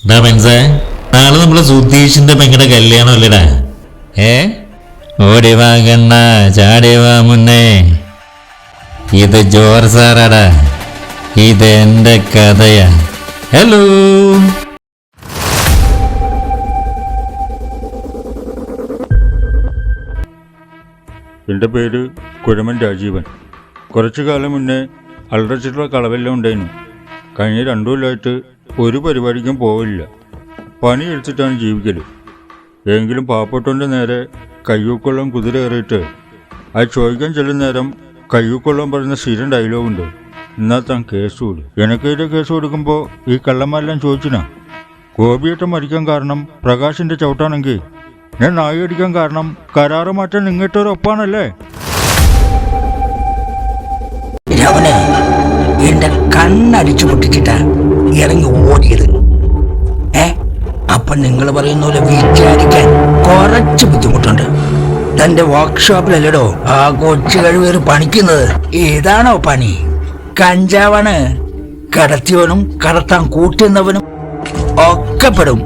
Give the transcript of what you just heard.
മനസ്സേ, നാളെ നമ്മളെ സുധീഷിന്റെ പെങ്ങളുടെ കല്യാണം അല്ലേടാ. ഓടിവാ കണ്ണ ചാടിവാ മുന്നേ. ഇത് ജോർ സാറാടാ, ഇത് എന്റെ കഥയാ. ഹലോ, എൻ്റെ പേര് കുഴമൻ രാജീവൻ. കുറച്ചു കാലം മുന്നേ അലറച്ചിട്ടുള്ള കളവെല്ലാം ഉണ്ടായിരുന്നു. കഴിഞ്ഞ 2 കൊല്ലമായിട്ട് ഒരു പരിപാടിക്കും പോവില്ല. പണി എടുത്തിട്ടാണ് ജീവിക്കൽ. എങ്കിലും പാവപ്പെട്ടവൻ്റെ നേരെ കയ്യൂക്കൊള്ളം കുതിര കയറിയിട്ട് അത് ചോദിക്കാൻ ചെല്ലുന്ന നേരം കയ്യൂക്കൊള്ളം പറയുന്ന സ്ഥിരം ഡയലോഗുണ്ട്, എന്നാൽ താൻ കേസ് കൊടു. എനക്കെതിരെ കേസ് കൊടുക്കുമ്പോൾ ഈ കള്ളന്മാരെല്ലാം ചോദിച്ചിനാ, ഗോപിയേട്ടൻ മരിക്കാൻ കാരണം പ്രകാശിൻ്റെ ചവിട്ടാണെങ്കിൽ ഞാൻ നായി അടിക്കാൻ കാരണം കരാറ് മാറ്റാൻ നിങ്ങട്ടൊരൊപ്പാണല്ലേ? രവനെ എന്റെ കണ്ണടിച്ചു പൊട്ടിച്ചിട്ടാ ഇറങ്ങി ഓടിയത്. അപ്പൊ നിങ്ങൾ പറയുന്ന പോലെ വിചാരിക്കാൻ കുറച്ച് ബുദ്ധിമുട്ടുണ്ട്. തന്റെ വർക്ക്ഷോപ്പിലല്ലടോ ആ കൊച്ചു കഴിവേറ് പണിക്കുന്നത്. ഏതാണോ പണി? കഞ്ചാവാണ്. കടത്തിയവനും കടത്താൻ കൂട്ടുന്നവനും ഒക്കെ പെടും.